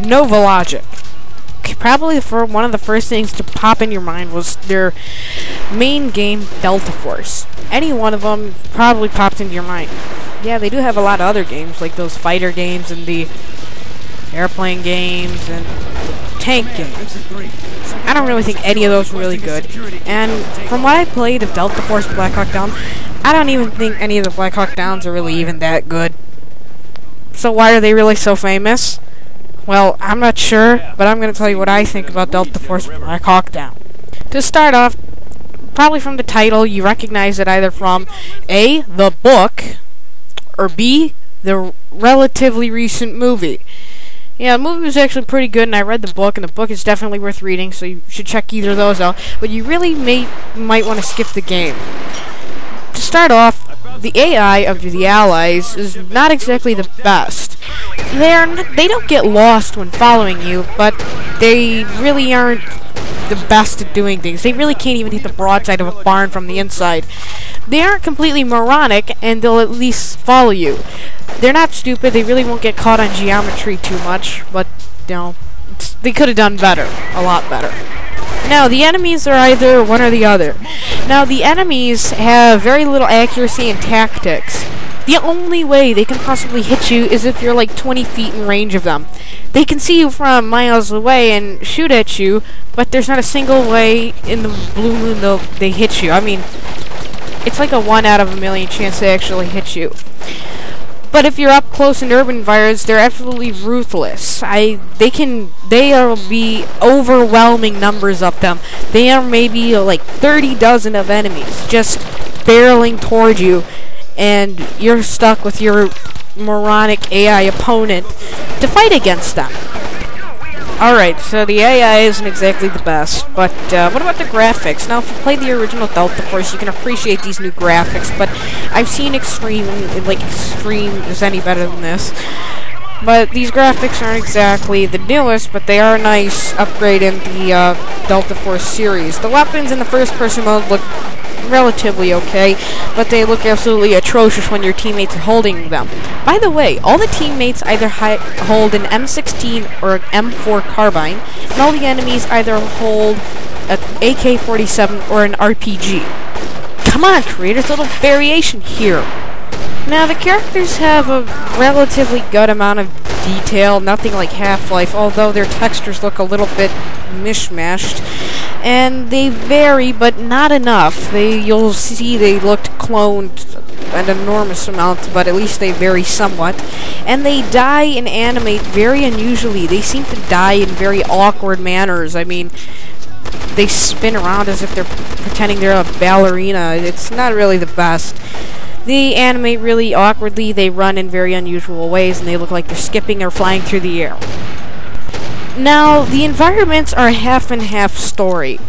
Nova Logic. Probably for one of the first things to pop in your mind was their main game, Delta Force. Any one of them probably popped into your mind. Yeah, they do have a lot of other games, like those fighter games and the airplane games and tank games. I don't really think any of those were really good. And from what I played of Delta Force Black Hawk Down, I don't even think any of the Black Hawk Downs are really even that good. So why are they really so famous? Well, I'm not sure, but I'm going to tell you what I think about Delta Force Black Hawk Down. To start off, probably from the title, you recognize it either from A, the book, or B, the relatively recent movie. Yeah, the movie was actually pretty good, and I read the book, and the book is definitely worth reading, so you should check either of those out. But you really might want to skip the game. To start off, the AI of the Allies is not exactly the best. They don't get lost when following you, but they really aren't the best at doing things. They really can't even hit the broadside of a barn from the inside. They aren't completely moronic, and they'll at least follow you. They're not stupid. They really won't get caught on geometry too much, but, you know, they could have done better. A lot better. Now, the enemies are either one or the other. Now, the enemies have very little accuracy and tactics. The only way they can possibly hit you is if you're like 20 feet in range of them. They can see you from miles away and shoot at you, but there's not a single way in the blue moon they hit you. I mean, it's like a 1 out of a million chance they actually hit you. But if you're up close in urban environments, they're absolutely ruthless. They will be overwhelming numbers of them. They are maybe like 30 dozen of enemies just barreling toward you, and you're stuck with your moronic AI opponent to fight against them. Alright, so the AI isn't exactly the best, but what about the graphics? Now, if you played the original Delta Force, you can appreciate these new graphics, but I've seen Extreme, and like Extreme is any better than this. But these graphics aren't exactly the newest, but they are a nice upgrade in the Delta Force series. The weapons in the first-person mode look relatively okay, but they look absolutely atrocious when your teammates are holding them. By the way, all the teammates either hold an M16 or an M4 carbine, and all the enemies either hold an AK-47 or an RPG. Come on, creators, a little variation here. Now, the characters have a relatively good amount of detail, nothing like Half-Life, although their textures look a little bit mishmashed. And they vary, but not enough. You'll see they looked cloned an enormous amount, but at least they vary somewhat. And they die and animate very unusually. They seem to die in very awkward manners. I mean, they spin around as if they're pretending they're a ballerina. It's not really the best. They animate really awkwardly, they run in very unusual ways, and they look like they're skipping or flying through the air. Now, the environments are a half-and-half story.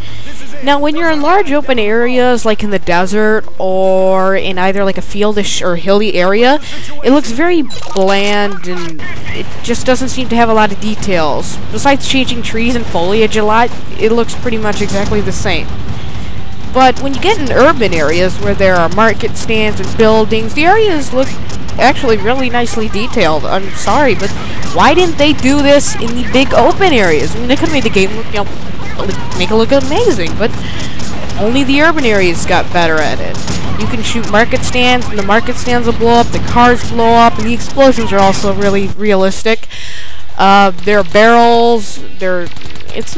Now, when you're in large open areas, like in the desert, or in either like a fieldish or hilly area, it looks very bland, and it just doesn't seem to have a lot of details. Besides changing trees and foliage a lot, it looks pretty much exactly the same. But when you get in urban areas where there are market stands and buildings, the areas look actually really nicely detailed. I'm sorry, but why didn't they do this in the big open areas? I mean, they could have made the game look, you know, make it look amazing, but only the urban areas got better at it. You can shoot market stands, and the market stands will blow up, the cars blow up, and the explosions are also really realistic. There are barrels, it's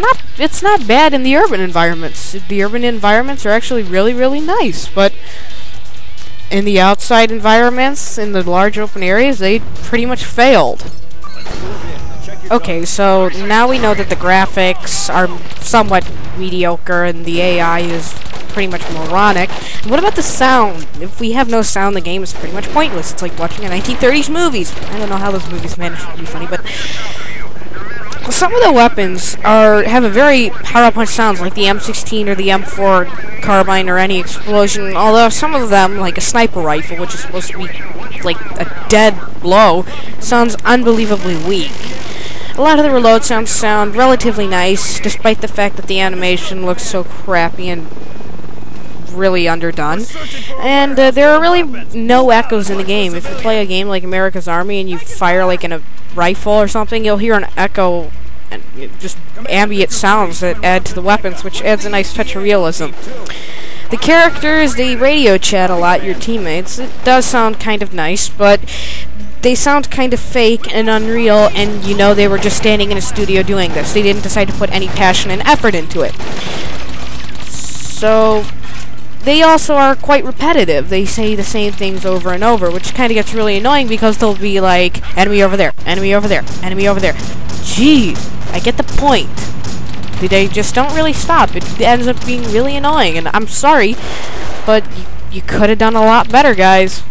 not bad in the urban environments. The urban environments are actually really, really nice, but in the outside environments, in the large open areas, they pretty much failed. Okay, so now we know that the graphics are somewhat mediocre and the AI is pretty much moronic. And what about the sound? If we have no sound, the game is pretty much pointless. It's like watching a 1930s movies. I don't know how those movies managed to be funny, but some of the weapons have a very power-punch sounds, like the M16 or the M4 carbine or any explosion, although some of them, like a sniper rifle, which is supposed to be like a dead blow, sounds unbelievably weak. A lot of the reload sound relatively nice, despite the fact that the animation looks so crappy and really underdone. And there are really no echoes in the game. If you play a game like America's Army and you fire like in a rifle or something, you'll hear an echo and just ambient sounds that add to the weapons, which adds a nice touch of realism. The characters, they radio chat a lot, your teammates. It does sound kind of nice, but they sound kind of fake and unreal, and you know they were just standing in a studio doing this. They didn't decide to put any passion and effort into it. So they also are quite repetitive. They say the same things over and over, which kind of gets really annoying because they'll be like, enemy over there, enemy over there, enemy over there. Jeez, I get the point. They just don't really stop. It ends up being really annoying, and I'm sorry, but you could have done a lot better, guys.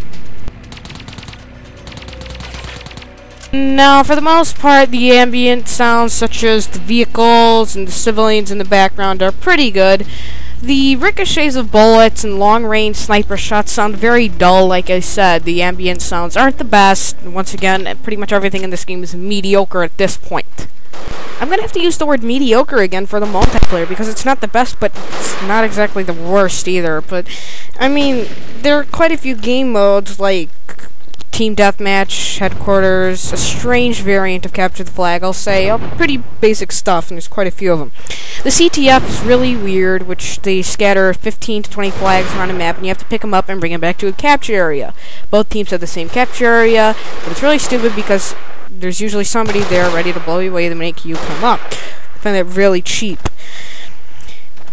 Now, for the most part, the ambient sounds, such as the vehicles and the civilians in the background, are pretty good. The ricochets of bullets and long-range sniper shots sound very dull, like I said. The ambient sounds aren't the best. Once again, pretty much everything in this game is mediocre at this point. I'm gonna have to use the word mediocre again for the multiplayer, because it's not the best, but it's not exactly the worst either. But, I mean, there are quite a few game modes, like Team Deathmatch, Headquarters, a strange variant of Capture the Flag, I'll say. Pretty basic stuff, and there's quite a few of them. The CTF is really weird, which they scatter 15 to 20 flags around a map, and you have to pick them up and bring them back to a capture area. Both teams have the same capture area, but it's really stupid because there's usually somebody there ready to blow you away to make you come up. I find that really cheap.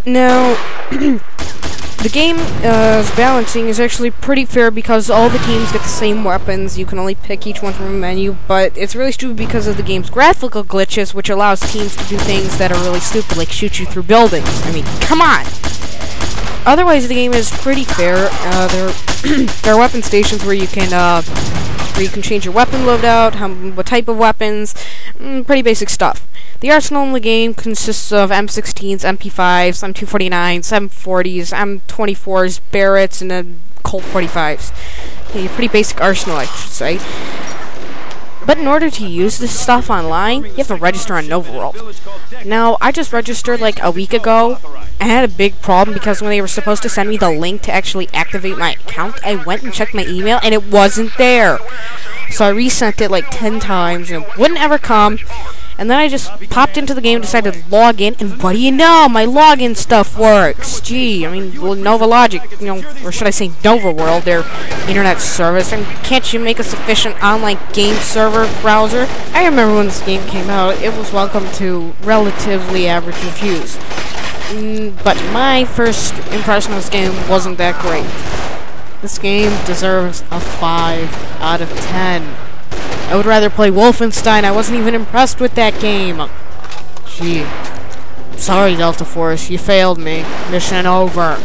Now, the game's balancing is actually pretty fair because all the teams get the same weapons. You can only pick each one from a menu, but it's really stupid because of the game's graphical glitches, which allows teams to do things that are really stupid, like shoot you through buildings. I mean, come on! Otherwise, the game is pretty fair. There are weapon stations where you can change your weapon loadout, what type of weapons, pretty basic stuff. The arsenal in the game consists of M16s, MP5s, M249s, M40s, M24s, Barretts, and then Colt 45s. Okay, pretty basic arsenal, I should say. But in order to use this stuff online, you have to register on Novaworld. Now, I just registered like a week ago, and I had a big problem because when they were supposed to send me the link to actually activate my account, I went and checked my email, and it wasn't there. So I resent it like 10 times, and it wouldn't ever come. And then I just popped into the game, decided to log in, and what do you know? My login stuff works. Gee, I mean, well, NovaLogic, you know, or should I say Novaworld, their internet service. And can't you make a sufficient online game server browser? I remember when this game came out, it was welcome to relatively average reviews. But my first impression of this game wasn't that great. This game deserves a 5 out of 10. I would rather play Wolfenstein. I wasn't even impressed with that game. Gee. Sorry, Delta Force. You failed me. Mission over.